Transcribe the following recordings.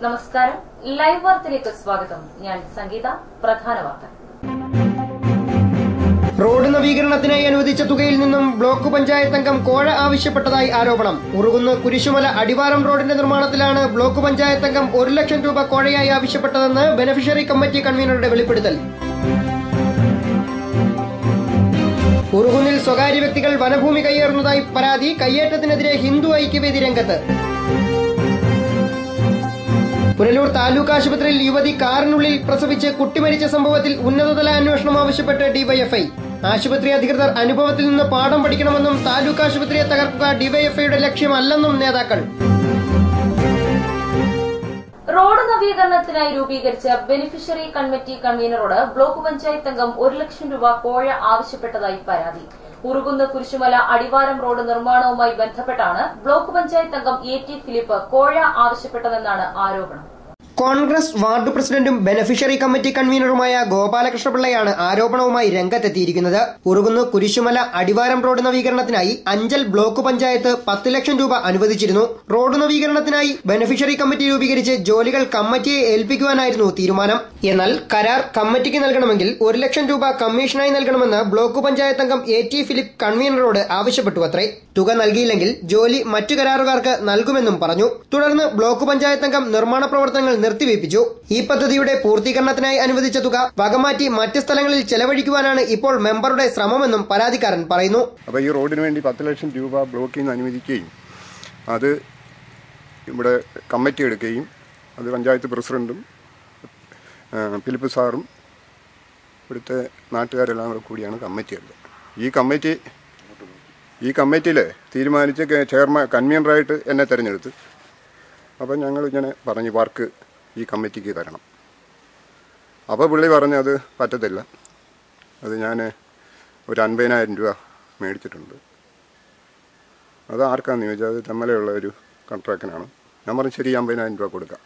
നമസ്കാരം. ലൈവ് വാർത്തയിലേക്ക് സ്വാഗതം. ഞാൻ സംഗീത. പ്രധാന വാർത്ത. റോഡ് നവീകരണത്തിനായി അനുവദിച്ച തുകയിൽ നിന്നും ബ്ലോക്ക് പഞ്ചായത്ത് അംഗം കോഴ ആവശ്യപ്പെട്ടതായി ആരോപണം. ഉറുകുന്ന് കുരിശുമല അടിവാരം റോഡിന്റെ നിർമ്മാണത്തിലാണ് ബ്ലോക്ക് പഞ്ചായത്ത് അംഗം 1 ലക്ഷം രൂപ കോഴയായി ആവശ്യപ്പെട്ടതെന്ന് ബെനഫിഷ്യറി കമ്മിറ്റി കൺവീനറുടെ വെളിപ്പെടുത്തൽ. ഉറുകുന്നിൽ സ്വകാര്യ വ്യക്തികൾ വനഭൂമി കയ്യേറുന്നതായി പരാതി. കയ്യേറ്റത്തിനെതിരെ ഹിന്ദു ഐക്യവേദി രംഗത്ത്. പുനലൂർ താലൂക്ക് ആശുപത്രിയിൽ യുവതി കാറിനുള്ളിൽ പ്രസവിച്ച് കുട്ടി മരിച്ച സംഭവത്തിൽ ഉന്നതതല അന്വേഷണം ആവശ്യപ്പെട്ട് ഡിവൈഎഫ്ഐ. ആശുപത്രി അധികൃതർ അനുഭവത്തിൽ നിന്ന് പാഠം പഠിക്കണമെന്നും താലൂക്ക് ആശുപത്രിയെ തകർക്കുക ഡിവൈഎഫ്ഐയുടെ ലക്ഷ്യമല്ലെന്നും നേതാക്കൾ. റോഡ് നവീകരണത്തിനായി രൂപീകരിച്ച ബെനിഫിഷ്യറി കമ്മിറ്റി കൺവീനറോട് ബ്ലോക്ക് പഞ്ചായത്ത് അംഗം 1 ലക്ഷം രൂപ കോഴ ആവശ്യപ്പെട്ടതായി പരാതി. ഉറുകുന്ന് കുരിശുമല അടിവാരം റോഡ് നിർമ്മാണവുമായി ബന്ധപ്പെട്ടാണ് ബ്ലോക്ക് പഞ്ചായത്ത് അംഗം AT ഫിലിപ്പ് കോഴ ആവശ്യപ്പെട്ടതെന്നാണ് ആരോപണം. കോൺഗ്രസ് വാർഡ് പ്രസിഡന്റും ബെനഫിഷ്യറി കമ്മിറ്റി കൺവീനറുമായ ഗോപാലകൃഷ്ണപിള്ളയാണ് ആരോപണവുമായി രംഗത്തെത്തിയിരിക്കുന്നത്. ഉറുകുന്ന് കുരിശുമല അടിവാരം റോഡ് നവീകരണത്തിനായി അഞ്ചൽ ബ്ലോക്ക് പഞ്ചായത്ത് 10 ലക്ഷം രൂപ അനുവദിച്ചിരുന്നു. റോഡ് നവീകരണത്തിനായി ബെനഫിഷ്യറി കമ്മിറ്റി രൂപീകരിച്ച് ജോലികൾ കമ്മിറ്റിയെ ഏൽപ്പിക്കുവാനായിരുന്നു തീരുമാനം. എന്നാൽ കരാർ കമ്മിറ്റിക്ക് നൽകണമെങ്കിൽ 1 ലക്ഷം രൂപ കമ്മീഷനായി നൽകണമെന്ന് ബ്ലോക്ക് പഞ്ചായത്ത് അംഗം AT ഫിലിപ്പ് കൺവീനറോട് ആവശ്യപ്പെട്ടുവത്രേ. തുക നൽകിയില്ലെങ്കിൽ ജോലി മറ്റു കരാറുകാർക്ക് നൽകുമെന്നും പറഞ്ഞു. തുടർന്ന് ബ്ലോക്ക് പഞ്ചായത്ത് അംഗം നിർമ്മാണ പ്രവർത്തനങ്ങൾ നിർത്തിവെപ്പിച്ചു. ഈ പദ്ധതിയുടെ പൂർത്തീകരണത്തിനായി അനുവദിച്ച തുക വകമാറ്റി മറ്റ് സ്ഥലങ്ങളിൽ ചെലവഴിക്കുവാനാണ് ഇപ്പോൾ മെമ്പറുടെ ശ്രമമെന്നും പരാതിക്കാരൻ പറയുന്നു. അപ്പോൾ ഈ റോഡിന് വേണ്ടി 10 ലക്ഷം രൂപ ബ്ലോക്കിൽ നിന്ന് അനുവദിക്കുകയും അത് ഇവിടെ കമ്മിറ്റി എടുക്കുകയും അത് പഞ്ചായത്ത് പ്രസിഡന്റും ഫിലിപ്പ് സാറും ഇവിടുത്തെ നാട്ടുകാരെല്ലാം കൂടിയാണ് കമ്മിറ്റി എടുത്തത്. ഈ കമ്മിറ്റിയിൽ തീരുമാനിച്ച് കൺവീനറായിട്ട് എന്നെ തിരഞ്ഞെടുത്ത്. അപ്പോൾ ഞങ്ങൾ ഇങ്ങനെ പറഞ്ഞു വർക്ക് ഈ കമ്മിറ്റിക്ക് തരണം. അപ്പോൾ പുള്ളി പറഞ്ഞു അത് പറ്റത്തില്ല, അത് ഞാൻ ഒരു 50,000 രൂപ മേടിച്ചിട്ടുണ്ട്, അത് ആർക്കാണെന്ന് ചോദിച്ചാൽ അത് തെമ്മലയുള്ള ഒരു കോൺട്രാക്റ്റിനാണ്. ഞാൻ പറഞ്ഞു ശരി 50,000 രൂപ കൊടുക്കാം.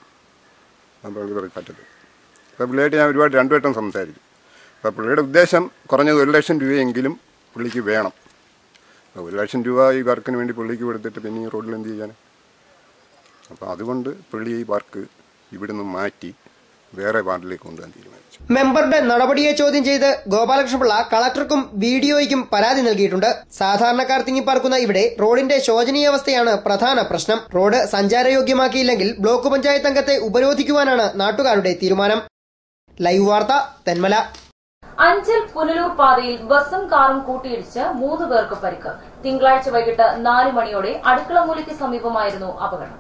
അപ്പോൾ പുള്ളി പറഞ്ഞു പറ്റത്തില്ല. അപ്പോൾ പുള്ളിയായിട്ട് ഞാൻ ഒരുപാട് 2 വട്ടം സംസാരിച്ചു. അപ്പോൾ പുള്ളിയുടെ ഉദ്ദേശം കുറഞ്ഞത് 1 ലക്ഷം രൂപയെങ്കിലും പുള്ളിക്ക് വേണം. 1 ലക്ഷം രൂപ ഈ വർക്കിന് വേണ്ടി പുള്ളിക്ക് കൊടുത്തിട്ട് പിന്നെ ഈ റോഡിൽ എന്ത് ചെയ്യാൻ? അപ്പോൾ അതുകൊണ്ട് പുള്ളി ഈ വർക്ക് ഇവിടുന്ന് മാറ്റി വേറെ വാർഡിലേക്ക് കൊണ്ടുപോകാൻ തീരുമാനിച്ചു. മെമ്പറുടെ നടപടിയെ ചോദ്യം ചെയ്ത് ഗോപാലകൃഷ്ണപിള്ള കളക്ടർക്കും BDOയ്ക്കും പരാതി നൽകിയിട്ടുണ്ട്. സാധാരണക്കാർ തിങ്ങിപ്പാർക്കുന്ന ഇവിടെ റോഡിന്റെ ശോചനീയാവസ്ഥയാണ് പ്രധാന പ്രശ്നം. റോഡ് സഞ്ചാരയോഗ്യമാക്കിയില്ലെങ്കിൽ ബ്ലോക്ക് പഞ്ചായത്ത് അംഗത്തെ ഉപരോധിക്കുവാനാണ് നാട്ടുകാരുടെ തീരുമാനം. ലൈവ് വാർത്ത തെന്മല. അഞ്ചൽ പുനലൂർ പാതയിൽ ബസും കാറും കൂട്ടിയിടിച്ച് 3 പേർക്ക് പരിക്ക്. തിങ്കളാഴ്ച വൈകിട്ട് 4 മണിയോടെ അടുക്കളമൂലയ്ക്ക് സമീപമായിരുന്നു അപകടം.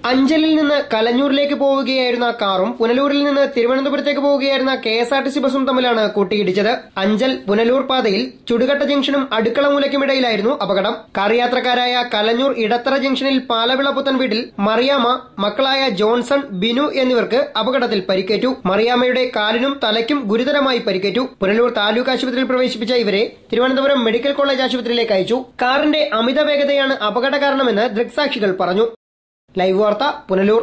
അഞ്ചലിൽ നിന്ന് കലഞ്ഞൂരിലേക്ക് പോവുകയായിരുന്ന കാറും പുനലൂരിൽ നിന്ന് തിരുവനന്തപുരത്തേക്ക് പോവുകയായിരുന്ന KSRTC ബസും തമ്മിലാണ് കൂട്ടിയിടിച്ചത്. അഞ്ചൽ പുനലൂർ പാതയിൽ ചുടുകട്ട ജംഗ്ഷനും അടുക്കളമൂലയ്ക്കുമിടയിലായിരുന്നു അപകടം. കാർ യാത്രക്കാരായ കലഞ്ഞൂർ ഇടത്തറ ജംഗ്ഷനിൽ പാലവിള പുത്തൻ വീട്ടിൽ മറിയാമ്മ, മക്കളായ ജോൺസൺ, ബിനു എന്നിവർക്ക് അപകടത്തിൽ പരിക്കേറ്റു. മറിയാമ്മയുടെ കാലിനും തലയ്ക്കും ഗുരുതരമായി പരിക്കേറ്റു. പുനലൂർ താലൂക്ക് ആശുപത്രിയിൽ പ്രവേശിപ്പിച്ച ഇവരെ തിരുവനന്തപുരം മെഡിക്കൽ കോളേജ് ആശുപത്രിയിലേക്ക് അയച്ചു. കാറിന്റെ അമിത വേഗതയാണ് അപകട കാരണമെന്ന് ദൃക്സാക്ഷികൾ പറഞ്ഞു. ലൈവ് വാർത്ത പുനലൂർ.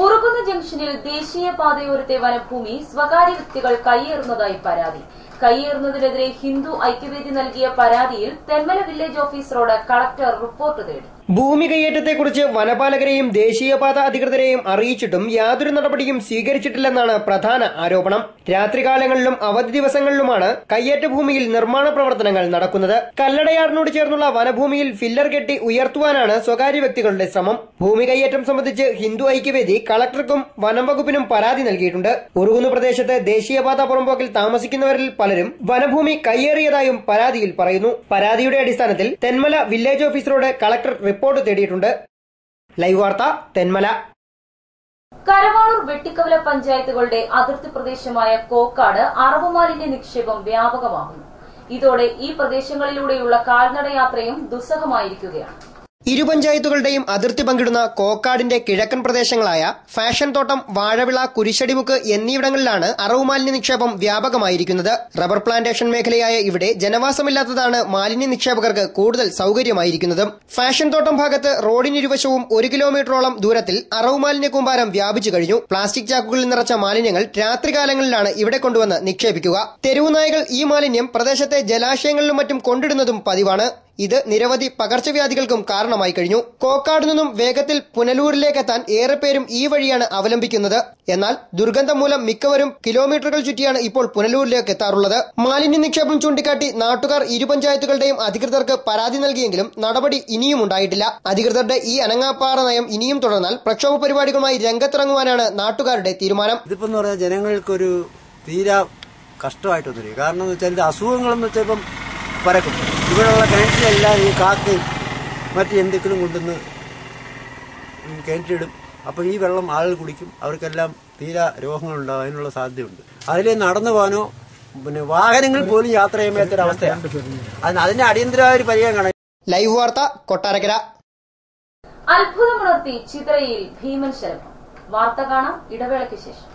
ഉറുകുന്ന് ജംഗ്ഷനിൽ ദേശീയപാതയോരത്തെ വനഭൂമി സ്വകാര്യ വ്യക്തികൾ കയ്യേറുന്നതായി പരാതി. കയ്യേറുന്നതിനെതിരെ ഹിന്ദു ഐക്യവേദി നൽകിയ പരാതിയിൽ തെന്മല വില്ലേജ് ഓഫീസറോട് കളക്ടർ റിപ്പോർട്ട് തേടി. ഭൂമി കയ്യേറ്റത്തെക്കുറിച്ച് വനപാലകരെയും ദേശീയപാത അധികൃതരെയും അറിയിച്ചിട്ടും യാതൊരു നടപടിയും സ്വീകരിച്ചിട്ടില്ലെന്നാണ് പ്രധാന ആരോപണം. രാത്രികാലങ്ങളിലും അവധി ദിവസങ്ങളിലുമാണ് കയ്യേറ്റ ഭൂമിയിൽ നിർമ്മാണ പ്രവർത്തനങ്ങൾ നടക്കുന്നത്. കല്ലടയാറിനോട് ചേർന്നുള്ള വനഭൂമിയിൽ ഫില്ലർ കെട്ടി ഉയർത്തുവാനാണ് സ്വകാര്യ വ്യക്തികളുടെ ശ്രമം. ഭൂമി കയ്യേറ്റം സംബന്ധിച്ച് ഹിന്ദു ഐക്യവേദി കളക്ടർക്കും വനം വകുപ്പിനും പരാതി നൽകിയിട്ടുണ്ട്. ഉറുകുന്ന് പ്രദേശത്ത് ദേശീയപാത പുറമ്പോക്കിൽ താമസിക്കുന്നവരിൽ പലരും വനഭൂമി കയ്യേറിയതായും പരാതിയിൽ പറയുന്നു. പരാതിയുടെ അടിസ്ഥാനത്തിൽ തെന്മല വില്ലേജ് ഓഫീസറോട് കളക്ടർ റിപ്പോർട്ട് തേടിയിട്ടുണ്ട്. ലൈവ് വാർത്ത തെന്മല. കരവാളൂർ വെട്ടിക്കവല പഞ്ചായത്തുകളുടെ അതിർത്തി പ്രദേശമായ കോക്കാട് അറവുമാലിന്യ നിക്ഷേപം വ്യാപകമാകുന്നു. ഇതോടെ ഈ പ്രദേശങ്ങളിലൂടെയുള്ള കാൽനടയാത്രയും ദുസ്സഹമായിരിക്കുകയാണ്. ഇരു പഞ്ചായത്തുകളുടെയും അതിർത്തി പങ്കിടുന്ന കോക്കാടിന്റെ കിഴക്കൻ പ്രദേശങ്ങളായ ഫാഷൻ തോട്ടം, വാഴവിള, കുരിശടിമുക്ക് എന്നിവിടങ്ങളിലാണ് അറവുമാലിന്യ നിക്ഷേപം വ്യാപകമായിരിക്കുന്നത്. റബ്ബർ പ്ലാന്റേഷൻ മേഖലയായ ഇവിടെ ജനവാസമില്ലാത്തതാണ് മാലിന്യ നിക്ഷേപകർക്ക് കൂടുതൽ സൌകര്യമായിരിക്കുന്നത്. ഫാഷൻ തോട്ടം ഭാഗത്ത് റോഡിനിരുവശവും 1 കിലോമീറ്ററോളം ദൂരത്തിൽ അറവുമാലിന്യ കൂമ്പാരം വ്യാപിച്ചു കഴിഞ്ഞു. പ്ലാസ്റ്റിക് ചാക്കുകളിൽ നിറച്ച മാലിന്യങ്ങൾ രാത്രികാലങ്ങളിലാണ് ഇവിടെ കൊണ്ടുവന്ന് നിക്ഷേപിക്കുക. തെരുവുനായകൾ ഈ മാലിന്യം പ്രദേശത്തെ ജലാശയങ്ങളിലും മറ്റും കൊണ്ടിടുന്നതും പതിവാണ്. ഇത് നിരവധി പകർച്ചവ്യാധികൾക്കും കാരണമായി കഴിഞ്ഞു. കോക്കാട് നിന്നും വേഗത്തിൽ പുനലൂരിലേക്ക് എത്താൻ ഏറെ പേരും ഈ വഴിയാണ് അവലംബിക്കുന്നത്. എന്നാൽ ദുർഗന്ധം മൂലം മിക്കവരും കിലോമീറ്ററുകൾ ചുറ്റിയാണ് ഇപ്പോൾ പുനലൂരിലേക്ക് എത്താറുള്ളത്. മാലിന്യ നിക്ഷേപം ചൂണ്ടിക്കാട്ടി നാട്ടുകാർ ഇരു പഞ്ചായത്തുകളുടെയും അധികൃതർക്ക് പരാതി നൽകിയെങ്കിലും നടപടി ഇനിയും ഉണ്ടായിട്ടില്ല. അധികൃതരുടെ ഈ അനങ്ങാപ്പാറ നയം ഇനിയും തുടർന്നാൽ പ്രക്ഷോഭ പരിപാടികളുമായി രംഗത്തിറങ്ങുവാനാണ് നാട്ടുകാരുടെ തീരുമാനം. ഇതിപ്പോ പറഞ്ഞാൽ ജനങ്ങൾക്കൊരു തീരാ കഷ്ടമായിട്ടൊന്നും. കാരണം എന്ന് വെച്ചാൽ അസുഖങ്ങളെന്ന് വെച്ചാൽ ഇപ്പം പരക്കും. ഇവിടെയുള്ള കിണറ്റിലെല്ലാം ഈ കാക്കയും മറ്റു എന്തെങ്കിലും കൊണ്ടുവന്ന് കിണറ്റിടും. അപ്പോൾ ഈ വെള്ളം ആളുകൾ കുടിക്കും. അവർക്കെല്ലാം തീരാ രോഗങ്ങളുണ്ടാകും. അതിനുള്ള സാധ്യതയുണ്ട്. അതിൽ നടന്നു പോകാനോ പിന്നെ വാഹനങ്ങൾ പോലും യാത്ര ചെയ്യാൻ പറ്റാത്തൊരവസ്ഥയാണ്. അതിന് അടിയന്തരമായ ഒരു പരിഹാരം കാണാൻ. ലൈവ് വാർത്ത, കൊട്ടാരക്കര. അത്ഭുതമുണർത്തി ചിതറയിൽ ഭീമൻ ശലഭം. വാർത്ത കാണാം ഇടവേളയ്ക്ക് ശേഷം.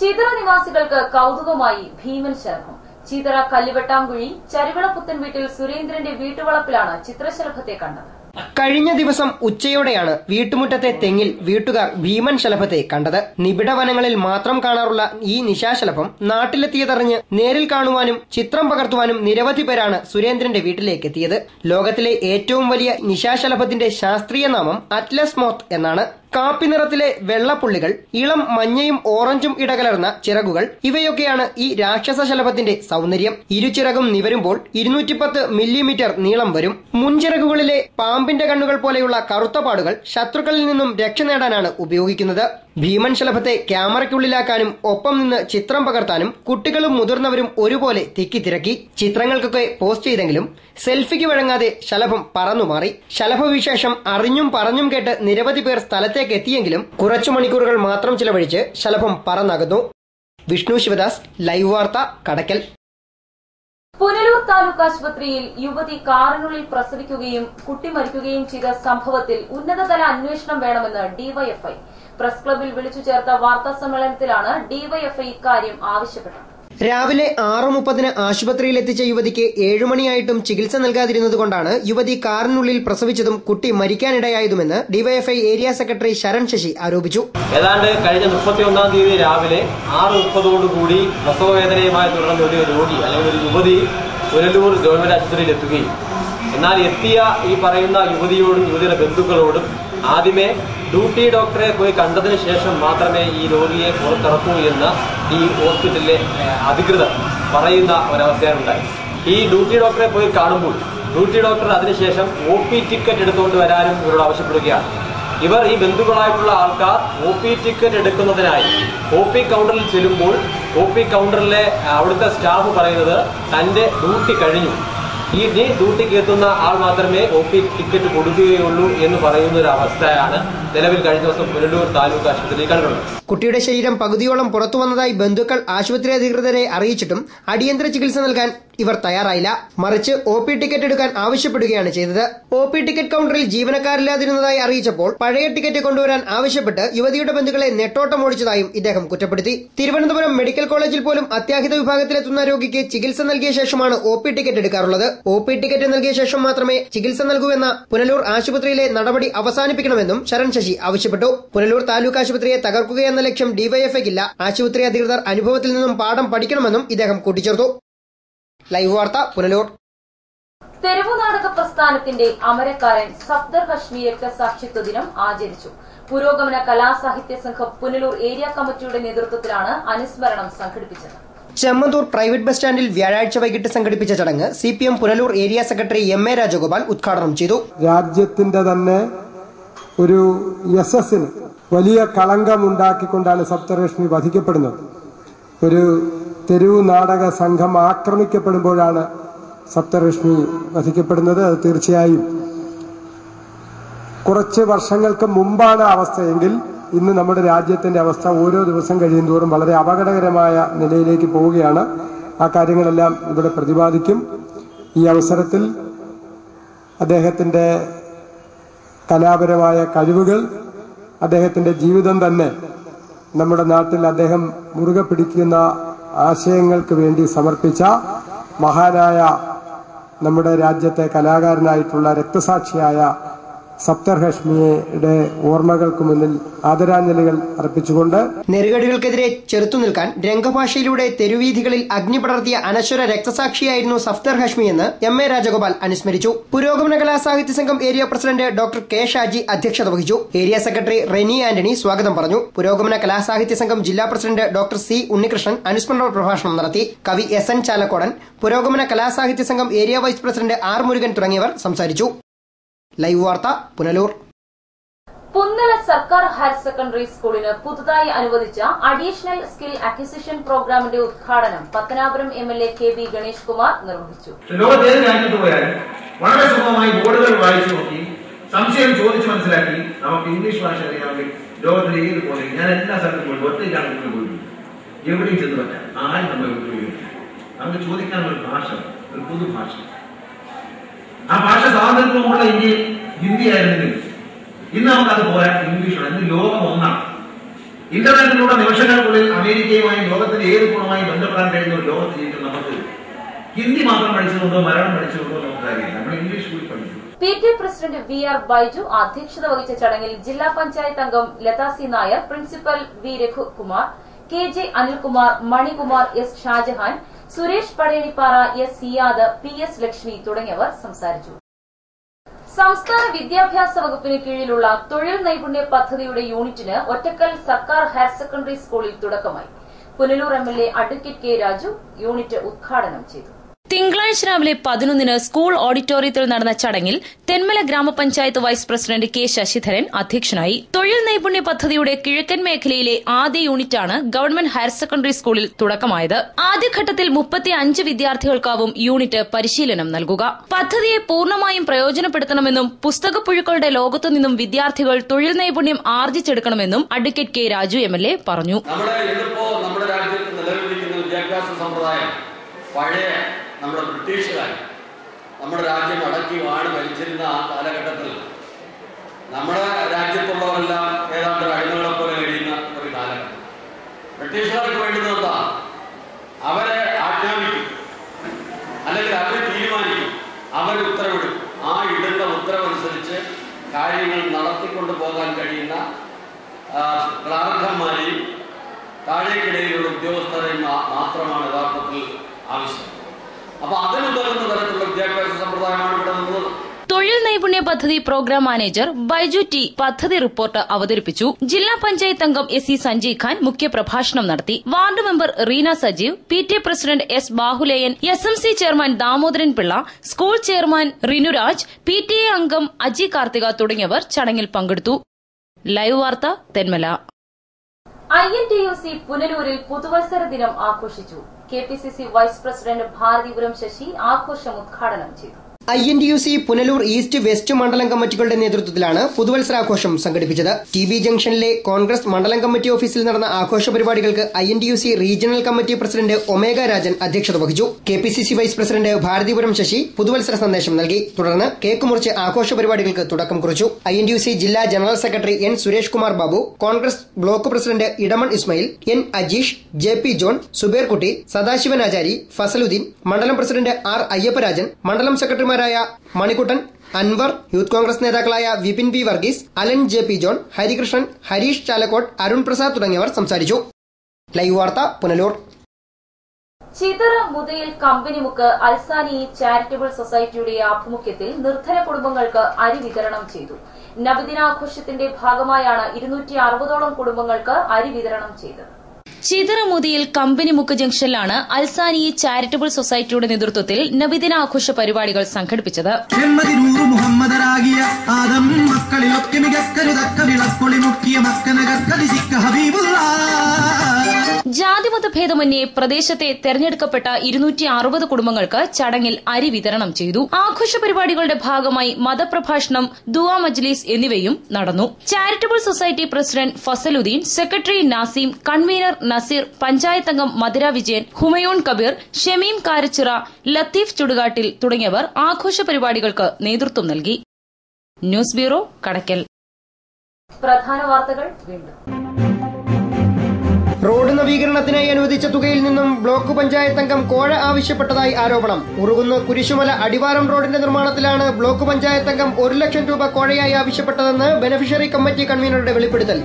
ചിതറ നിവാസികൾക്ക് കൌതുകമായി ഭീമൻ ശലഭം. ചിതറ കല്ലുവെട്ടാംകുഴി ചരുവിള പുത്തൻ വീട്ടിൽ സുരേന്ദ്രന്റെ വീട്ടുവളപ്പിലാണ് ചിത്രശലഭത്തെ കണ്ടത്. കഴിഞ്ഞ ദിവസം ഉച്ചയോടെയാണ് വീട്ടുമുറ്റത്തെ തെങ്ങിൽ വീട്ടുകാർ ഭീമൻ ശലഭത്തെ കണ്ടത്. നിബിഡ വനങ്ങളിൽ മാത്രം കാണാറുള്ള ഈ നിശാശലഭം നാട്ടിലെത്തിയതറിഞ്ഞ് നേരിൽ കാണുവാനും ചിത്രം പകർത്തുവാനും നിരവധി പേരാണ് സുരേന്ദ്രന്റെ വീട്ടിലേക്ക് എത്തിയത്. ലോകത്തിലെ ഏറ്റവും വലിയ നിശാശലഭത്തിന്റെ ശാസ്ത്രീയ നാമം അറ്റ്ലസ് മോത്ത് എന്നാണ്. കാപ്പി നിറത്തിലെ വെള്ളപ്പുള്ളികൾ, ഇളം മഞ്ഞയും ഓറഞ്ചും ഇടകലർന്ന ചിറകുകൾ, ഇവയൊക്കെയാണ് ഈ രാക്ഷസ ശലഭത്തിന്റെ സൗന്ദര്യം. ഇരുചിറകും നിവരുമ്പോൾ 210 മില്ലിമീറ്റർ നീളം വരും. മുൻചിറകുകളിലെ പാമ്പിന്റെ കണ്ണുകൾ പോലെയുള്ള കറുത്ത പാടുകൾ ശത്രുക്കളിൽ നിന്നും രക്ഷ നേടാനാണ് ഉപയോഗിക്കുന്നത്. ഭീമൻ ശലഭത്തെ ക്യാമറയ്ക്കുള്ളിലാക്കാനും ഒപ്പം നിന്ന് ചിത്രം പകർത്താനും കുട്ടികളും മുതിർന്നവരും ഒരുപോലെ തിക്കിത്തിരക്കി. ചിത്രങ്ങൾക്കൊക്കെ പോസ്റ്റ് ചെയ്തെങ്കിലും സെൽഫിക്ക് വഴങ്ങാതെ ശലഭം പറന്നുമാറി. ശലഭവിശേഷം അറിഞ്ഞും പറഞ്ഞും കേട്ട് നിരവധി പേർ സ്ഥലത്തേക്ക് എത്തിയെങ്കിലും കുറച്ചു മണിക്കൂറുകൾ മാത്രം ചിലവഴിച്ച് ശലഭം പറന്നകന്നു. വിഷ്ണു ശിവദാസ്, ലൈവ് വാർത്ത, കടക്കൽ. പുനലൂർ താലൂക്ക് ആശുപത്രിയിൽ യുവതി കാറിനുള്ളിൽ പ്രസവിക്കുകയും കുട്ടി മരിക്കുകയും ചെയ്ത സംഭവത്തിൽ ഉന്നതതല അന്വേഷണം വേണമെന്ന് ഡിവൈഎഫ്ഐ. പ്രസ് ക്ലബിൽ വിളിച്ചു ചേർത്ത വാർത്താ സമ്മേളനത്തിലാണ് ഡിവൈഎഫ്ഐ ഇക്കാര്യം ആവശ്യപ്പെട്ടത്. രാവിലെ 6:30 ആശുപത്രിയിലെത്തിച്ച യുവതിക്ക് 7 മണിയായിട്ടും ചികിത്സ നൽകാതിരുന്നതുകൊണ്ടാണ് യുവതി കാറിനുള്ളിൽ പ്രസവിച്ചതും കുട്ടി മരിക്കാനിടയായതുമെന്ന് DYFI area secretary Sharan Sasi ആരോപിച്ചു. ഏതാണ്ട് കഴിഞ്ഞ 31-ാം തീയതി രാവിലെ 6:30 പ്രസവവേദനയുമായി തുടർന്ന ഒരു രോഗി അല്ലെങ്കിൽ ഒരു യുവതി പുനലൂർ ഗവൺമെന്റ് ആശുപത്രിയിൽ എത്തുകയും എന്നാൽ എത്തിയ ഈ പറയുന്ന യുവതിയോടും യുവതിയുടെ ബന്ധുക്കളോടും ആദ്യമേ ഡ്യൂട്ടി ഡോക്ടറെ പോയി കണ്ടതിന് ശേഷം മാത്രമേ ഈ രോഗിയെ പുറത്തിറക്കൂ എന്ന് ഈ ഹോസ്പിറ്റലിലെ അധികൃതർ പറയുന്ന ഒരവസ്ഥയുണ്ടായി. ഈ ഡ്യൂട്ടി ഡോക്ടറെ പോയി കാണുമ്പോൾ ഡ്യൂട്ടി ഡോക്ടർ അതിനുശേഷം OP ടിക്കറ്റ് എടുത്തുകൊണ്ട് വരാനും ഇവരോട് ആവശ്യപ്പെടുകയാണ്. ഇവർ ഈ ബന്ധുക്കളായിട്ടുള്ള ആൾക്കാർ OP ടിക്കറ്റ് എടുക്കുന്നതിനായി OP കൗണ്ടറിൽ ചെല്ലുമ്പോൾ OP കൗണ്ടറിലെ അവിടുത്തെ സ്റ്റാഫ് പറയുന്നത് തന്റെ ഡ്യൂട്ടി കഴിഞ്ഞു, ഈ ഡ്യൂട്ടിക്ക് എത്തുന്ന ആൾ മാത്രമേ OP ടിക്കറ്റ് കൊടുക്കുകയുള്ളൂ എന്ന് പറയുന്ന ഒരു അവസ്ഥയാണ് നിലവിൽ കഴിഞ്ഞ ദിവസം പുനലൂർ താലൂക്ക് ആശുപത്രിയിൽ കണ്ടുള്ളത്. കുട്ടിയുടെ ശരീരം പകുതിയോളം പുറത്തു വന്നതായി ബന്ധുക്കൾ ആശുപത്രി അധികൃതരെ അറിയിച്ചിട്ടും അടിയന്തര ചികിത്സ നൽകാൻ ഇവർ തയ്യാറായില്ല. മറിച്ച് OP ടിക്കറ്റ് എടുക്കാൻ ആവശ്യപ്പെടുകയാണ് ചെയ്തത്. OP ടിക്കറ്റ് കൗണ്ടറിൽ ജീവനക്കാരില്ലാതിരുന്നതായി അറിയിച്ചപ്പോൾ പഴയ ടിക്കറ്റ് കൊണ്ടുവരാൻ ആവശ്യപ്പെട്ട് യുവതിയുടെ ബന്ധുക്കളെ നെട്ടോട്ടം ഓടിച്ചതായും ഇദ്ദേഹം കുറ്റപ്പെടുത്തി. തിരുവനന്തപുരം മെഡിക്കൽ കോളേജിൽ പോലും അത്യാഹിത വിഭാഗത്തിലെത്തുന്ന രോഗിക്ക് ചികിത്സ നൽകിയ ശേഷമാണ് OP ടിക്കറ്റ് എടുക്കാറുള്ളത്. OP ടിക്കറ്റ് നൽകിയ ശേഷം മാത്രമേ ചികിത്സ നൽകൂവെന്ന പുനലൂർ ആശുപത്രിയിലെ നടപടി അവസാനിപ്പിക്കണമെന്നും ശരൺ ശശി ആവശ്യപ്പെട്ടു. പുനലൂർ താലൂക്ക് ആശുപത്രിയെ തകർക്കുകയെന്ന ലക്ഷ്യം ഡിവൈഎഫ്ഐക്കില്ല. ആശുപത്രി അധികൃതർ അനുഭവത്തിൽ നിന്നും പാഠം പഠിക്കണമെന്നും ഇദ്ദേഹം കൂട്ടിച്ചേർത്തു. ലൈവ് വാർത്ത, പുനലൂർ. തെരുവുനാടക പ്രസ്ഥാനത്തിന്റെ അമരക്കാരൻ സഫ്ദർ ഹഷ്മി രക്തസാക്ഷിത്വ ദിനം ആചരിച്ചു. പുരോഗമന കലാസാഹിത്യ സംഘം പുനലൂർ ഏരിയ കമ്മിറ്റിയുടെ നേതൃത്വത്തിലാണ് അനുസ്മരണം സംഘടിപ്പിച്ചത്. ചെമ്മന്തൂർ പ്രൈവറ്റ് ബസ് സ്റ്റാൻഡിൽ വ്യാഴാഴ്ച വൈകിട്ട് സംഘടിപ്പിച്ച ചടങ്ങ് CPM Punalur area secretary MA Rajagopal ഉദ്ഘാടനം ചെയ്തു. രാജ്യത്തിന്റെ തന്നെ ഒരു യശസ്സിന് വലിയ കളങ്കമുണ്ടാക്കിക്കൊണ്ടാണ് സപ്തരശ്മി വധിക്കപ്പെടുന്നത്. ഒരു തെരുവു നാടക സംഘം ആക്രമിക്കപ്പെടുമ്പോഴാണ് സപ്തരശ്മി വധിക്കപ്പെടുന്നത്. അത് തീർച്ചയായും കുറച്ച് വർഷങ്ങൾക്ക് മുമ്പാണ് അവസ്ഥയെങ്കിൽ ഇന്ന് നമ്മുടെ രാജ്യത്തിന്റെ അവസ്ഥ ഓരോ ദിവസം കഴിയുന്തോറും വളരെ അപകടകരമായ നിലയിലേക്ക് പോവുകയാണ്. ആ കാര്യങ്ങളെല്ലാം ഇവിടെ പ്രതിപാദിക്കും. ഈ അവസരത്തിൽ അദ്ദേഹത്തിന്റെ കലാപരമായ കഴിവുകൾ, അദ്ദേഹത്തിന്റെ ജീവിതം തന്നെ നമ്മുടെ നാട്ടിൽ അദ്ദേഹം മുറുകെ പിടിക്കുന്ന ആശയങ്ങൾക്ക് വേണ്ടി സമർപ്പിച്ച മഹാനായ നമ്മുടെ രാജ്യത്തെ കലാകാരനായിട്ടുള്ള രക്തസാക്ഷിയായ സഫ്തർ ഹാഷ്മിയുടെ ഓർമ്മകൾക്ക് മുന്നിൽ ആദരാഞ്ജലികൾ അർപ്പിച്ചുകൊണ്ട് നെറുകേടുകൾക്കെതിരെ ചെറുത്തുനിൽക്കാൻ രംഗഭാഷയിലൂടെ തെരുവീഥികളിൽ അഗ്നി പടർത്തിയ അനശ്വര രക്തസാക്ഷിയായിരുന്നു സഫ്തർ ഹാഷ്മി എന്ന് MA രാജഗോപാൽ അനുസ്മരിച്ചു. പുരോഗമന കലാസാഹിത്യ സംഘം area president doctor K Shaji അധ്യക്ഷത വഹിച്ചു. ഏരിയ സെക്രട്ടറി റെനി ആന്റണി സ്വാഗതം പറഞ്ഞു. പുരോഗമന കലാസാഹിത്യ സംഘം ജില്ലാ പ്രസിഡന്റ് ഡോക്ടർ C ഉണ്ണികൃഷ്ണൻ അനുസ്മരണ പ്രഭാഷണം നടത്തി. കവി SN ചാലക്കോടൻ, പുരോഗമന കലാസാഹിത്യ സംഘം area vice president R Murugan തുടങ്ങിയവർ സംസാരിച്ചു. ലൈവ് വാർത്ത, പുനലൂർ. പുന്നല സർക്കാർ ഹയർ സെക്കൻഡറി സ്കൂളിന് പുതുതായി അനുവദിച്ച അഡീഷണൽ സ്കിൽ അക്വിസിഷൻ പ്രോഗ്രാമിന്റെ ഉദ്ഘാടനം പത്തനാപുരം MLA KB ഗണേഷ് കുമാർ നിർവഹിച്ചു. ലോകത്തേത് രാജ്യത്ത് പോയാലും വളരെ സുഗമമായി ബോർഡുകൾ വായിച്ചു നോക്കി സംശയം ചോദിച്ചു മനസ്സിലാക്കി നമുക്ക് ഇംഗ്ലീഷ് ഭാഷ അറിയാമെങ്കിൽ ലോകത്തിലെ ഏത് പോലെ ഞാൻ എല്ലാ സ്ഥലത്തും പോയി ഒറ്റയ്ക്കാണ് പോയിട്ടുണ്ട്. എവിടെയും ചെന്ന് പറ്റാം ആരും നമ്മൾ ഉപയോഗിക്കും. നമുക്ക് ചോദിക്കാനുള്ള ഭാഷ ഒരു പൊതുഭാഷ. ആ ഭാഷ സ്വാതന്ത്ര്യമുള്ള ഇന്ത്യയിൽ ഹിന്ദി ആയിരുന്നെങ്കിൽ ഇന്ന് നമുക്കത് പോരാ, ഇംഗ്ലീഷാണ്. ഇന്ന് ലോകം ഒന്നാണ്. ഇന്റർനെറ്റിലൂടെ നിമിഷങ്ങൾക്കുള്ളിൽ അമേരിക്കയുമായും ലോകത്തിന്റെ ഏത് ഗുണമായും ബന്ധപ്പെടാൻ കഴിയുന്ന ഒരു ലോകത്ത് ജീവിക്കുന്ന നമുക്ക് ഹിന്ദി മാത്രം പഠിച്ചതുകൊണ്ടോ മലയാളം പഠിച്ചതുകൊണ്ടോ നമുക്ക് കാര്യമില്ല. നമ്മൾ ഇംഗ്ലീഷ് കൂടി പഠിച്ചു. PTA പ്രസിഡന്റ് VR ബൈജു അധ്യക്ഷത വഹിച്ച ചടങ്ങിൽ ജില്ലാ പഞ്ചായത്ത് അംഗം Latha C Nair, principal V Raghukumar, KJ Anilkumar, Manikumar, S Shajahan, Suresh Padayanippara, S Siyad, PS Lakshmi തുടങ്ങിയവർ സംസാരിച്ചു. സംസ്ഥാന വിദ്യാഭ്യാസ വകുപ്പിന് കീഴിലുള്ള തൊഴിൽ നൈപുണ്യ പദ്ധതിയുടെ യൂണിറ്റിന് ഒറ്റക്കൽ സർക്കാർ ഹയർ സെക്കൻഡറി സ്കൂളിൽ തുടക്കമായി. Punalur MLA advocate K Raju unit ഉദ്ഘാടനം ചെയ്തു. തിങ്കളാഴ്ച രാവിലെ 11-ന് സ്കൂൾ ഓഡിറ്റോറിയത്തിൽ നടന്ന ചടങ്ങിൽ തെന്മല ഗ്രാമപഞ്ചായത്ത് വൈസ് പ്രസിഡന്റ് K ശശിധരൻ അധ്യക്ഷനായി. തൊഴിൽ നൈപുണ്യ പദ്ധതിയുടെ കിഴക്കൻ മേഖലയിലെ ആദ്യ യൂണിറ്റാണ് ഗവൺമെന്റ് ഹയർ സെക്കൻഡറി സ്കൂളിൽ തുടക്കമായത്. ആദ്യഘട്ടത്തിൽ 35 വിദ്യാർത്ഥികൾക്കാവും യൂണിറ്റ് പരിശീലനം നൽകുക. പദ്ധതിയെ പൂർണ്ണമായും പ്രയോജനപ്പെടുത്തണമെന്നും പുസ്തകപ്പുഴുക്കളുടെ ലോകത്തു നിന്നും വിദ്യാർത്ഥികൾ തൊഴിൽ നൈപുണ്യം ആർജിച്ചെടുക്കണമെന്നും അഡ്വക്കേറ്റ് K രാജു MLA പറഞ്ഞു. നമ്മുടെ രാജ്യത്ത് നിലവിലിരിക്കുന്ന വിദ്യാഭ്യാസ സമ്പ്രദായം പഴയ നമ്മുടെ ബ്രിട്ടീഷുകാർ നമ്മുടെ രാജ്യം അടക്കി വാണ് ഭരിച്ചിരുന്ന ആ കാലഘട്ടത്തിൽ നമ്മുടെ രാജ്യത്തുള്ളവരെല്ലാം ഏതാണ്ട് അടിമകളെ പോലെ കഴിയുന്ന ഒരു കാലഘട്ടം. ബ്രിട്ടീഷുകാർക്ക് വേണ്ടുന്നത് എന്താ? അവരെ ആജ്ഞാപിക്കും, അല്ലെങ്കിൽ അവരെ തീരുമാനിക്കും, അവർ ഉത്തരവിടും. ആ ഇടുന്ന ഉത്തരവനുസരിച്ച് കാര്യങ്ങൾ നടത്തിക്കൊണ്ടു പോകാൻ കഴിയുന്ന ക്ലാർക്കന്മാരെയും താഴേക്കിടയിലുള്ള ഉദ്യോഗസ്ഥരെയും മാത്രമാണ് യഥാർത്ഥത്തിൽ ആവശ്യം. അപ്പൊ അതിനുതകുന്ന തരത്തിലുള്ള വിദ്യാഭ്യാസ സമ്പ്രദായമാണ് ഇവിടെ നിന്നത്. തൊഴിൽ നൈപുണ്യ പദ്ധതി പ്രോഗ്രാം മാനേജർ ബൈജു ടി പദ്ധതി റിപ്പോർട്ട് അവതരിപ്പിച്ചു. ജില്ലാ പഞ്ചായത്ത് അംഗം SE സഞ്ജയ് ഖാൻ മുഖ്യപ്രഭാഷണം നടത്തി. Ward member Reena Sajeev, PTA president S Bahuleyan, SMC chairman Damodaran Pillai, school chairman Rinuraj, PTA അംഗം അജി കാർത്തിക തുടങ്ങിയവർ ചടങ്ങിൽ പങ്കെടുത്തു. ലൈവ് വാർത്ത, തെന്മല. INTUC പുനലൂരിൽ പുതുവത്സര ദിനം ആഘോഷിച്ചു. KPCC vice president Bharathipuram Sasi ആഘോഷം ഉദ്ഘാടനം ചെയ്തു. INTUC പുനലൂർ ഈസ്റ്റ് വെസ്റ്റ് മണ്ഡലം കമ്മിറ്റികളുടെ നേതൃത്വത്തിലാണ് പുതുവത്സരാഘോഷം സംഘടിപ്പിച്ചത്. TB ജംഗ്ഷനിലെ കോൺഗ്രസ് മണ്ഡലം കമ്മിറ്റി ഓഫീസിൽ നടന്ന ആഘോഷ പരിപാടികൾക്ക് INTUC regional committee president Omega Rajan അധ്യക്ഷത വഹിച്ചു. KPCC vice president Bharathipuram Sasi പുതുവത്സര സന്ദേശം നൽകി. തുടർന്ന് കേക്ക് മുറിച്ച് ആഘോഷ പരിപാടികൾക്ക് തുടക്കം കുറിച്ചു. INTUC ജില്ലാ general secretary N Suresh Kumar Babu, Congress block president Edamon Ismail, N Ajeesh, JP John, Subairkutty, Sadasivan Achari, Fazaluddin, മണ്ഡലം പ്രസിഡന്റ് R അയ്യപ്പരാജൻ, മണ്ഡലം സെക്രട്ടറി മണിക്കുട്ടൻ, അൻവർ, യൂത്ത് കോൺഗ്രസ് നേതാക്കളായ Vipin V Varghese, Alan JP John, Harikrishnan, Harish Chalakkottu, Arun Prasad തുടങ്ങിയവർ സംസാരിച്ചു. ലൈവ് വാർത്ത, പുനലൂർ. ചിതറ മുതയിൽ കമ്പനിമുക്ക് അൽസാനി ചാരിറ്റബിൾ സൊസൈറ്റിയുടെ ആഭിമുഖ്യത്തിൽ നിർധന കുടുംബങ്ങൾക്ക് അരി വിതരണം ചെയ്തു. നബിദിനാഘോഷത്തിന്റെ ഭാഗമായാണ് 260ഓളം കുടുംബങ്ങൾക്ക് അരി വിതരണം ചെയ്തത്. ചിതറമുതിയിൽ കമ്പനിമുക്ക് ജംഗ്ഷനിലാണ് അൽസാനി ചാരിറ്റബിൾ സൊസൈറ്റിയുടെ നേതൃത്വത്തിൽ നബിദിനാഘോഷ പരിപാടികൾ സംഘടിപ്പിച്ചത്. ജാതിമത ഭേദമന്യേ പ്രദേശത്തെ തെരഞ്ഞെടുക്കപ്പെട്ട 260 കുടുംബങ്ങൾക്ക് ചടങ്ങിൽ അരി വിതരണം ചെയ്തു. ആഘോഷ പരിപാടികളുടെ ഭാഗമായി മതപ്രഭാഷണം, ദുആ മജ്ലിസ് എന്നിവയും നടന്നു. Charitable society president Fazaluddeen, secretary Nasim, convener Naseer, panchayat അംഗം മധുര വിജയൻ, ഹുമയൂൺ കബീർ, ഷമീം കാരച്ചിറ, ലത്തീഫ് ചുടുകാട്ടിൽ തുടങ്ങിയവർ ആഘോഷ പരിപാടികൾക്ക് നേതൃത്വം നൽകി. News bureau, Kadakkal. പ്രധാന വാർത്തകൾ വീണ്ടും. റോഡ് നവീകരണത്തിനായി അനുവദിച്ച തുകയിൽ നിന്നും ബ്ലോക്ക് പഞ്ചായത്ത് അംഗം കോഴ ആവശ്യപ്പെട്ടതായി ആരോപണം. ഉറുകുന്ന് കുരിശുമല അടിവാരം റോഡിന്റെ നിർമ്മാണത്തിലാണ് ബ്ലോക്ക് പഞ്ചായത്ത് അംഗം 1 ലക്ഷം രൂപ കോഴയായി ആവശ്യപ്പെട്ടതെന്ന് ബെനഫിഷ്യറി കമ്മിറ്റി കൺവീനറുടെ വെളിപ്പെടുത്തൽ.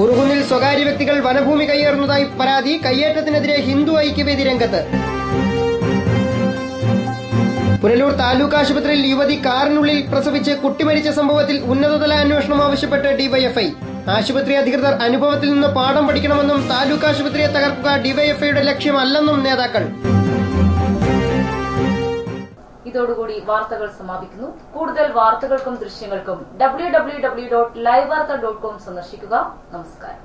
ഉറുകുന്നിൽ സ്വകാര്യ വ്യക്തികൾ വനഭൂമി കയ്യേറുന്നതായി പരാതി. കയ്യേറ്റത്തിനെതിരെ ഹിന്ദു ഐക്യവേദി രംഗത്ത്. പുനലൂർ താലൂക്ക് ആശുപത്രിയിൽ യുവതി കാറിനുള്ളിൽ പ്രസവിച്ച് കുട്ടി മരിച്ച സംഭവത്തിൽ ഉന്നതതല അന്വേഷണം ആവശ്യപ്പെട്ട് ഡിവൈഎഫ്ഐ. ആശുപത്രി അധികൃതർ അനുഭവത്തിൽ നിന്ന് പാഠം പഠിക്കണമെന്നും താലൂക്ക് ആശുപത്രിയെ തകർക്കുക ഡിവൈഎഫ്ഐയുടെ ലക്ഷ്യമല്ലെന്നും നേതാക്കൾ. ഇതോടുകൂടി വാർത്തകൾ സമാപിക്കുന്നു. കൂടുതൽ വാർത്തകൾക്കും ദൃശ്യങ്ങൾക്കും www.livevarta.com സന്ദർശിക്കുക. നമസ്കാരം.